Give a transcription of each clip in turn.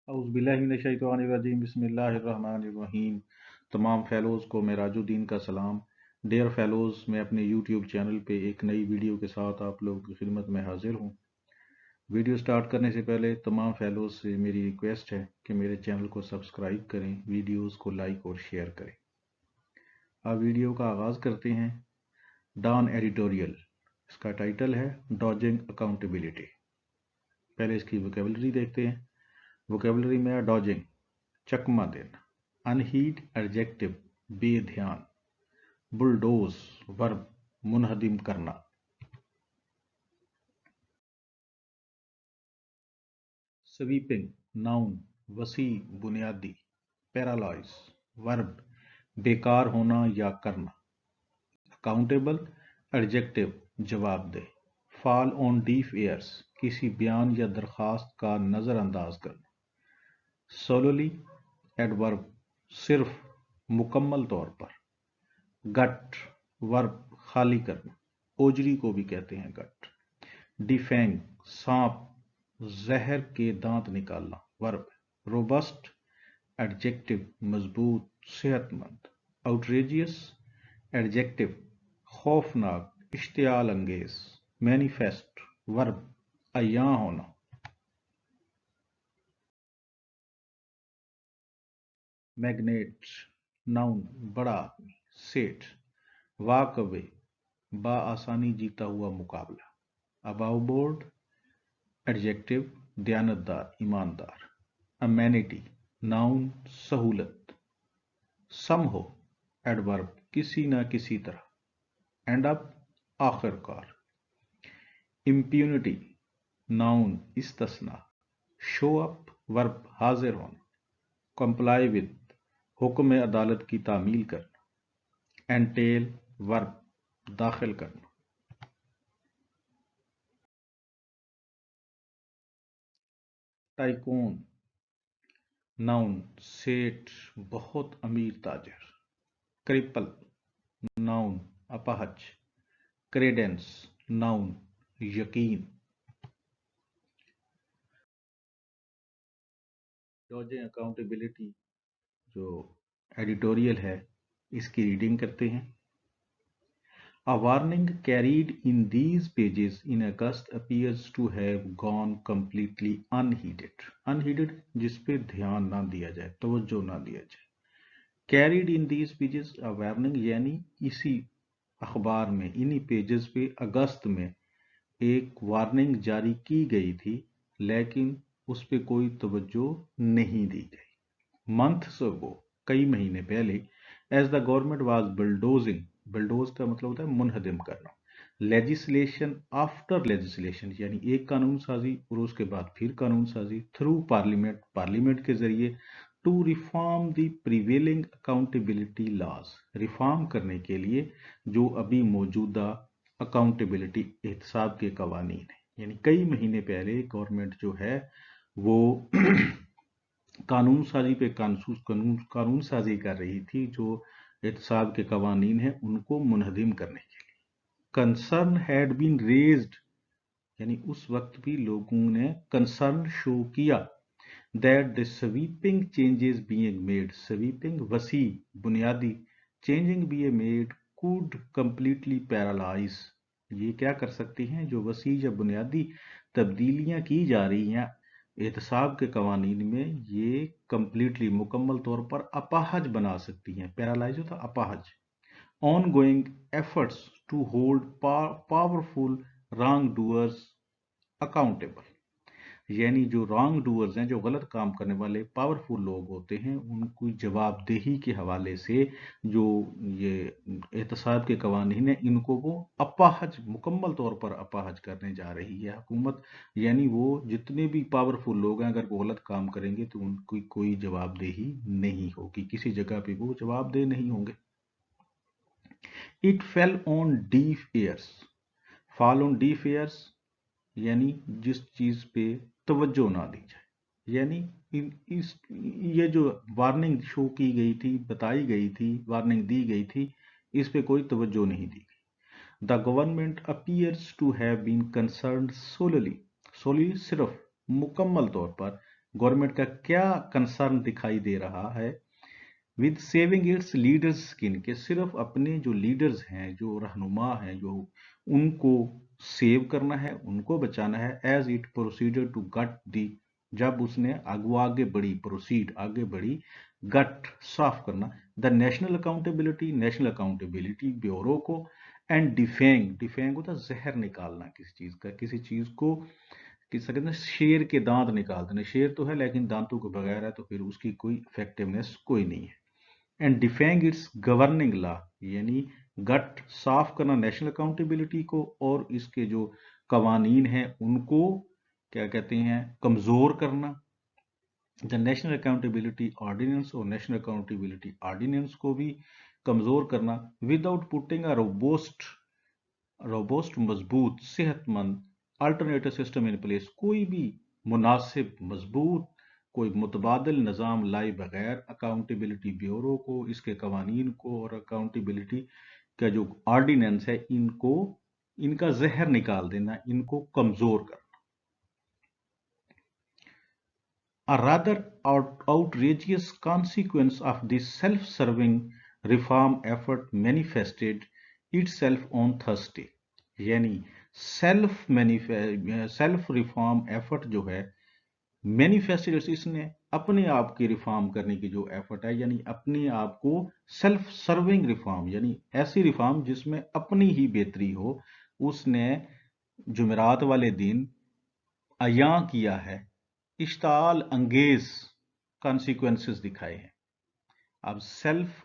औज़ुबिल्लाहिमिनश्शैतानिर्रजीम बिस्मिल्लाहिर्रहमानिर्रहीम। तमाम फेलोज़ को मैं राजुद्दीन का सलाम। डियर फेलोज़, मैं अपने यूट्यूब चैनल पे एक नई वीडियो के साथ आप लोगों की खिदमत में हाजिर हूँ। वीडियो स्टार्ट करने से पहले तमाम फेलोज़ से मेरी रिक्वेस्ट है कि मेरे चैनल को सब्सक्राइब करें, वीडियोज़ को लाइक और शेयर करें। अब वीडियो का आगाज़ करते हैं। डॉन एडिटोरियल, इसका टाइटल है डॉजिंग अकाउंटेबिलिटी। पहले इसकी वोकेबलरी देखते हैं। वोकेबलरी में डॉजिंग चकमा देना, अनहीड एडजेक्टिव बेध्यान, बुलडोज वर्ब मुनहदिम करना, स्वीपिंग नाउन वसी बुनियादी, पैरालाइज वर्ब बेकार होना या करना, अकाउंटेबल एडजेक्टिव जवाबदेह, फॉल ऑन डीफ ईयर्स किसी बयान या दरखास्त का नजरअंदाज करना, सोलोली एडवर्ब सिर्फ मुकम्मल तौर पर, गट वर्ब खाली करना, ओजरी को भी कहते हैं गट, डिफेंग सांप जहर के दांत निकालना वर्ब, रोबस्ट एडजेक्टिव मजबूत सेहतमंद, आउटरेजियस एडजेक्टिव खौफनाक इश्तियाल अंगेज, मैनिफेस्ट वर्ब अयां होना, मैग्नेट नाउन बड़ा आदमी, सेठ, वॉक अवे बाआसानी जीता हुआ मुकाबला, अबाव बोर्ड एडजेक्टिव दयानतदार ईमानदार, अमेनिटी नाउन सहूलत, समहो एडवर्ब किसी न किसी तरह, एंड अप आखिरकार, इम्प्यूनिटी नाउन इस्तस्ना, शो अप वर्ब हाजिर होना, कंप्लाई विद हुक्म अदालत की तामील करना, एंटेल वर्ब दाखिल करना, टाइकून नाउन सेठ बहुत अमीर ताजर, क्रिपल नाउन अपाहज, क्रेडेंस नाउन यकीन। डॉजिंग अकाउंटेबिलिटी जो एडिटोरियल है इसकी रीडिंग करते हैं। A warning carried in these pages in August appears to have gone completely unheeded. Unheeded जिस पे ध्यान ना दिया जाए, तवज्जो ना दिया जाए। Carried in these pages a warning यानी इसी अखबार में इन्हीं पेजेस पे अगस्त में एक वार्निंग जारी की गई थी, लेकिन उस पे कोई तवज्जो नहीं दी गई। मंथ्स अगो कई महीने पहले, as the government was bulldozing, bulldoze का मतलब होता है मुनहदिम करना, लेजिस्लेशन आफ्टर लेजिस्लेशन यानी एक कानून साजी और उसके बाद फिर कानून साजी, थ्रू पार्लियामेंट पार्लियामेंट के जरिए, to reform the prevailing accountability laws, reform करने के लिए जो अभी मौजूदा अकाउंटेबिलिटी एहतसाब के कवानीन है। यानी कई महीने पहले गवर्नमेंट जो है वो कानून साजी पे कानून साजी कर रही थी, जो एहतसाब के कवानीन हैं उनको मुनहदिम करने के लिए। कंसर्न हैड बीन रेज्ड यानी उस वक्त भी लोगों ने कंसर्न शो किया, that the sweeping changes being made, sweeping वसी बुनियादी, changing being made could completely paralyse, ये क्या कर सकती हैं, जो वसी या बुनियादी तब्दीलियां की जा रही हैं एहतसाब के कवानीन में, ये कंप्लीटली मुकम्मल तौर पर अपाहज बना सकती हैं। पैरालाइज होता अपाहज। Ongoing efforts to hold powerful wrongdoers accountable, यानी जो रॉन्ग डूअर्स हैं, जो गलत काम करने वाले पावरफुल लोग होते हैं, उनकी जवाबदेही के हवाले से जो ये एहतसाब के कवानीन हैं, इनको वो अपाहज मुकम्मल तौर पर अपाहज करने जा रही है हुकूमत। यानी वो जितने भी पावरफुल लोग हैं, अगर वो गलत काम करेंगे तो उनकी कोई जवाबदेही नहीं होगी, किसी जगह पे वो जवाबदेह नहीं होंगे। It fell on deaf years, fall on deaf years यानी जिस चीज पे तवज्जो ना दी जाए, यानी ये जो वार्निंग शो की गई थी, बताई गई थी, वार्निंग दी गई थी, इस पे कोई तवज्जो नहीं दी गई। The government appears to have been concerned solely, solely सिर्फ मुकम्मल तौर पर, गवर्नमेंट का क्या कंसर्न दिखाई दे रहा है with saving it's leaders skin, के सिर्फ अपने जो लीडर्स हैं, जो रहनुमा हैं, जो उनको सेव करना है, उनको बचाना है। एज इट प्रोसीडर टू गट दी, जब उसने आगे बढ़ी, प्रोसीड आगे बढ़ी, गट साफ करना, द नेशनल अकाउंटेबिलिटी ब्यूरो को, एंड डिफेंग, डिफेंग होता जहर निकालना किसी चीज का, किसी चीज को किस कहते हैं शेर के दांत निकाल देना, शेर तो है लेकिन दांतों के बगैर है तो फिर उसकी कोई इफेक्टिवनेस कोई नहीं है। एंड डिफेंग इट्स गवर्निंग लॉ, यानी गट साफ करना नेशनल अकाउंटेबिलिटी को, और इसके जो कवानीन हैं उनको क्या कहते हैं कमजोर करना। द नेशनल अकाउंटेबिलिटी ऑर्डिनेंस, और नेशनल अकाउंटेबिलिटी ऑर्डिनेंस को भी कमजोर करना, विदाउट पुटिंग अ रोबोस्ट मजबूत सेहतमंद अल्टरनेटिव सिस्टम इन प्लेस, कोई भी मुनासिब मजबूत कोई मुतबादल निज़ाम लाए बगैर अकाउंटेबिलिटी ब्यूरो को, इसके कवानीन को और अकाउंटेबिलिटी का जो ऑर्डिनेंस है इनको, इनका जहर निकाल देना, इनको कमजोर करना। A rather outrageous consequence of this self-serving reform effort manifested itself on Thursday, यानी सेल्फ रिफॉर्म एफर्ट जो है मैनिफेस्टेड, इसने अपने आप की रिफॉर्म करने की जो एफर्ट है, यानी अपने आप को सेल्फ सर्विंग रिफॉर्म, यानी ऐसी रिफॉर्म जिसमें अपनी ही बेहतरी हो, उसने जुमेरात वाले दिन अयां किया है, इश्ताल अंगेज कॉन्सिक्वेंसेस दिखाए हैं। अब सेल्फ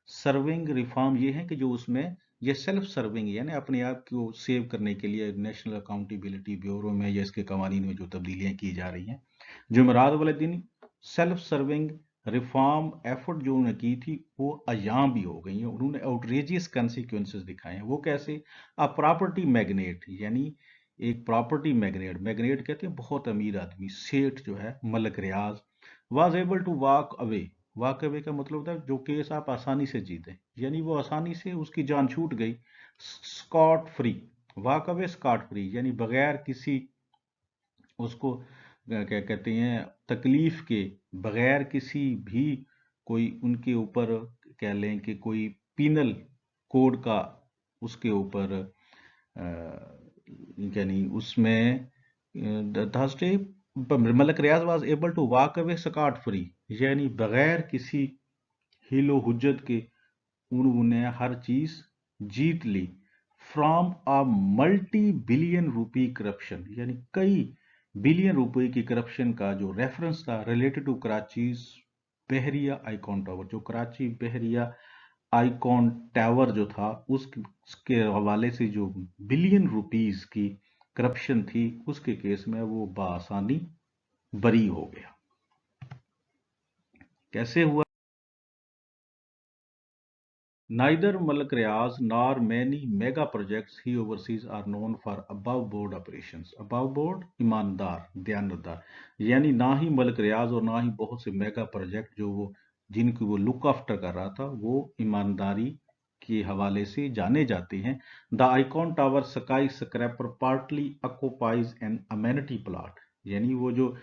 सर्विंग रिफॉर्म ये है कि जो उसमें ये सेल्फ सर्विंग यानी अपने आप को सेव करने के लिए नेशनल अकाउंटेबिलिटी ब्यूरो में या इसके कवानीन में जो तब्दीलियां की जा रही हैं, जुमेरात वाले दिन सेल्फ सर्विंग रिफॉर्म एफर्ट जो उन्होंने की थी वो अयां भी हो गई हैं। उन्होंने आउटरेजियस कॉन्सिक्वेंसेस दिखाए हैं। वो कैसे? अ प्रॉपर्टी मैग्नेट, यानी एक प्रॉपर्टी मैग्नेट, मैग्नेट कहते हैं बहुत अमीर आदमी, सेठ जो है Malik Riaz, was able to walk away, walk away का मतलब होता है जो केस आप आसानी से जीते, यानी वो आसानी से उसकी जान छूट गई, scot free, walk away scot free, यानी बगैर किसी उसको क्या कहते हैं तकलीफ के, बगैर किसी भी कोई उनके ऊपर कह लें कि कोई पीनल कोड का उसके ऊपर यानी उसमें Thursday Malik Riaz was able to walk away scot free, यानी बगैर किसी हिलो हुज्जत के उन्होंने हर चीज जीत ली। From a multi billion rupee corruption, यानी कई बिलियन रुपए की करप्शन का जो रेफरेंस था related to Karachi Bahria Icon Tower, जो कराची बहरिया आइकॉन टावर जो था उसके हवाले से जो बिलियन रुपीस की करप्शन थी, उसके केस में वो बासानी बरी हो गया। कैसे हुआ? Neither Malik Riaz nor many mega projects he oversees are known for above board operations. Above board ईमानदार, दयानतदार, यानी ना ही मलिक रियाज और ना ही बहुत से मेगा प्रोजेक्ट जो वो जिनकी वो लुक आफ्टर कर रहा था वो ईमानदारी के हवाले से जाने जाते हैं। The Icon Tower skyscraper partly occupies an amenity plot, यानी वो जो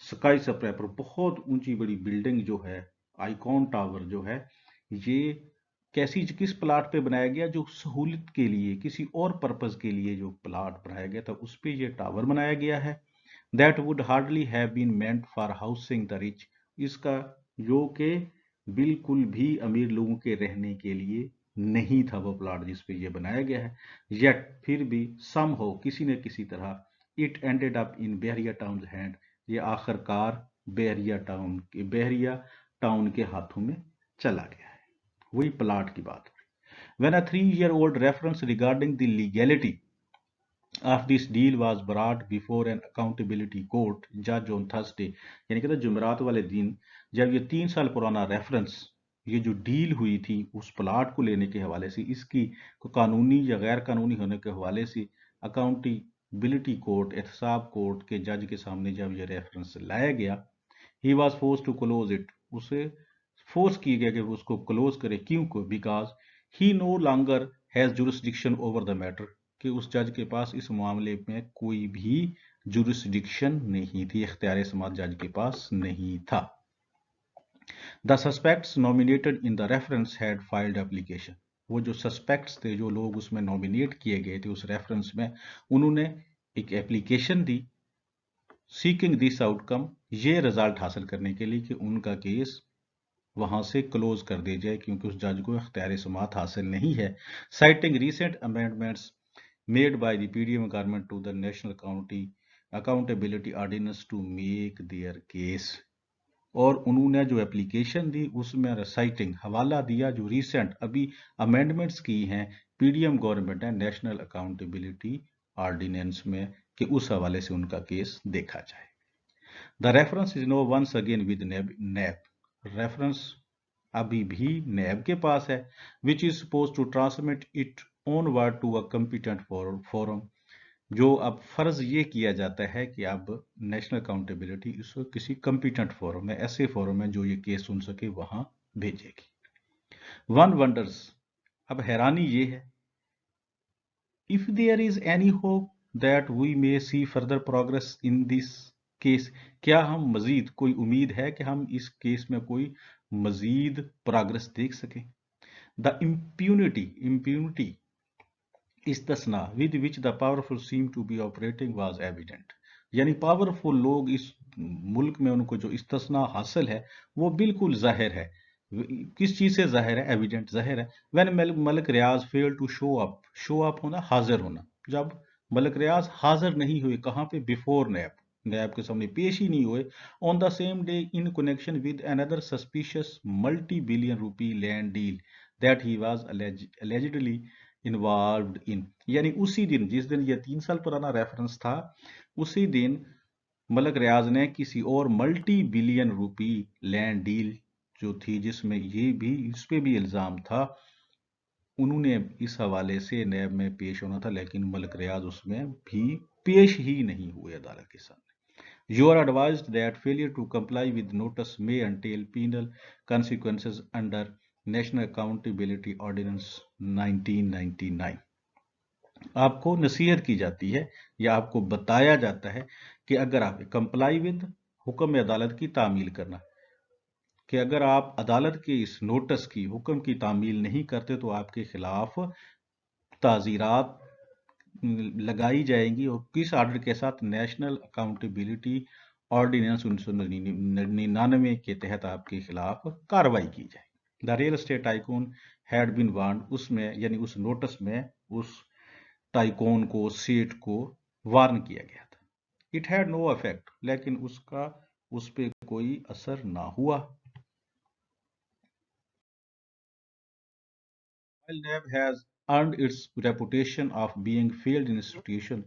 स्काई स्क्रैपर बहुत ऊंची बड़ी बिल्डिंग जो है, आइकॉन टावर जो है, ये कैसी किस प्लाट पे बनाया गया? जो सहूलियत के लिए, किसी और पर्पज के लिए जो प्लाट बनाया गया था उस पे ये टावर बनाया गया है। That would hardly have been meant for housing the rich, इसका जो कि बिल्कुल भी अमीर लोगों के रहने के लिए नहीं था वो प्लाट जिस पे ये बनाया गया है। येट फिर भी सम हो किसी न किसी तरह it ended up in Bahria town hand, ये आखिरकार बहरिया टाउन के हाथों में चला गया। वही प्लाट की बात। When a 3-year-old reference regarding the legality of this deal was brought before an accountability court judge on Thursday, यानी कहते जुमेरात वाले दिन जब ये 3 साल पुराना रेफरेंस, ये जो डील हुई थी उस प्लाट को लेने के हवाले से, इसकी कानूनी या गैर कानूनी होने के हवाले से अकाउंटेबिलिटी कोर्ट, एहतसाब कोर्ट के जज के सामने जब ये रेफरेंस लाया गया, he was force to close it, उसे फोर्स किया गया कि वो उसको क्लोज करे। क्यों? को because he no longer has jurisdiction over the matter, कि उस जज के पास इस मामले में कोई भी जुरिस्डिक्शन नहीं थी, इख्तियार समाअत जज के पास नहीं था। The suspects nominated in the reference had filed application, वो जो सस्पेक्ट्स थे, जो लोग उसमें नॉमिनेट किए गए थे उस रेफरेंस में, उन्होंने एक application the seeking this outcome, ये रिजल्ट हासिल करने के लिए कि उनका केस वहां से क्लोज कर दिया जाए क्योंकि उस जज को इख्तियार समाअत हासिल नहीं है। Citing recent amendments made by the PDM government to the National Accountability Ordinance to make their case, और उन्होंने जो एप्लीकेशन दी उसमें साइटिंग हवाला दिया जो रिसेंट अभी अमेंडमेंट्स की हैं पीडीएम गवर्नमेंट है नेशनल अकाउंटेबिलिटी ऑर्डिनेंस में, कि उस हवाले से उनका केस देखा जाए। The reference is now once again with NAB, reference अभी भी नैब के पास है, which is suppose to transmit it onward to a competent forum, जो अब फर्ज ये किया जाता है कि अब नेशनल अकाउंटेबिलिटी इसको किसी कॉम्पिटेंट फोरम में, ऐसे फोरम में जो ये केस सुन सके, वहां भेजेगी। वन वंडर्स, अब हैरानी ये है, if there is any hope that we may see further progress in this case, क्या हम मजीद कोई उम्मीद है कि हम इस केस में कोई मजीद प्रोग्रेस देख सकें। द इम्प्यूनिटी इस्तना with which the powerful seem to be operating was evident, यानी पावरफुल लोग इस मुल्क में उनको जो इस्तना हासिल है वो बिल्कुल जाहिर है। किस चीज से जाहिर है? एविडेंट, जाहिर है। When Malik Riaz fail to show up होना, हाजिर होना, जब मलिक रियाज हाजिर नहीं हुए, कहां पे? बिफोर नैब के सामने पेश ही नहीं हुए, on the same day in connection with another suspicious multi billion rupee land deal that he was allegedly involved in, यानी उसी दिन, जिस दिन ये 3 साल पुराना रेफरेंस था, उसी दिन मलिक रियाज ने किसी और multi billion rupee land deal जो थी, जिसमें ये भी, इस पे भी इल्जाम था, उन्होंने इस हवाले से नैब में पेश होना था, लेकिन मलिक रियाज उसमें भी पेश ही नहीं हुए अदालत के सामने। You are advised that failure to comply with notice may entail penal consequences under National Accountability Ordinance 1999। आपको नसीहत की जाती है या आपको बताया जाता है कि अगर आप कंप्लाई विद हुक्म अदालत की तामील करना, कि अगर आप अदालत के इस नोटिस की, हुक्म की तामील नहीं करते तो आपके खिलाफ ताज़ीरात लगाई जाएंगी, और किस आर्डर के साथ? नेशनल अकाउंटेबिलिटी ऑर्डिनेंस 1999 के तहत आपके खिलाफ कार्रवाई की जाए। The real estate tycoon had been warned, उसमें यानी उस नोटिस में उस टाइकून को, सेठ को वार्न किया गया था। इट हैड नो इफेक्ट, लेकिन उसका उस पर कोई असर ना हुआ। While NAB has earned its reputation of being failed institution,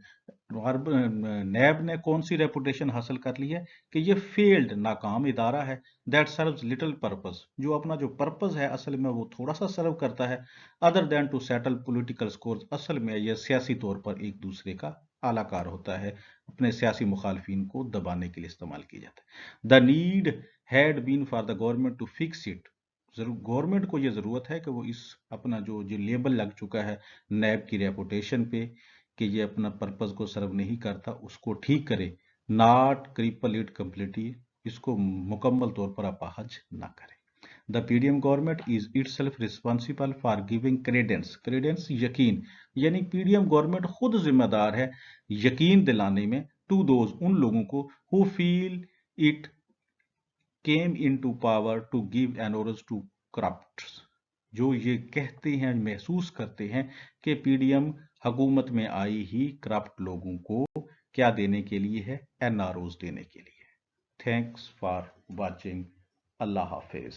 नैब ने कौन सी रेपुटेशन हासिल कर ली है? कि ये फेल्ड, नाकाम इदारा है, दैट सर्व्स लिटिल पर्पस, जो अपना जो पर्पस है असल में वो थोड़ा सा सर्व करता है, other than to settle political scores, असल में यह सियासी तौर पर एक दूसरे का आलाकार होता है, अपने सियासी मुखालफिन को दबाने के लिए इस्तेमाल किया जाता है। The need had been for the government to fix it, government को यह जरूरत है कि वो इस अपना जो जो लेबल लग चुका है नैब की रेपुटेशन पे कि ये अपना पर्पस को सर्व नहीं करता, उसको ठीक करे, नॉट क्रिपल इट कंप्लीटली, इसको मुकम्मल तौर पर अपाहज ना करे। The PDM government is itself responsible for giving Credence, Credence यकीन, यानी पीडीएम गवर्नमेंट खुद जिम्मेदार है यकीन दिलाने में, टू दोज, उन लोगों को, who feel it came into power to give honours to corrupts, जो ये कहते हैं, महसूस करते हैं कि पीडीएम हुकूमत में आई ही करप्ट लोगों को क्या देने के लिए है? एनआरओज देने के लिए। Thanks for watching. Allah Hafiz.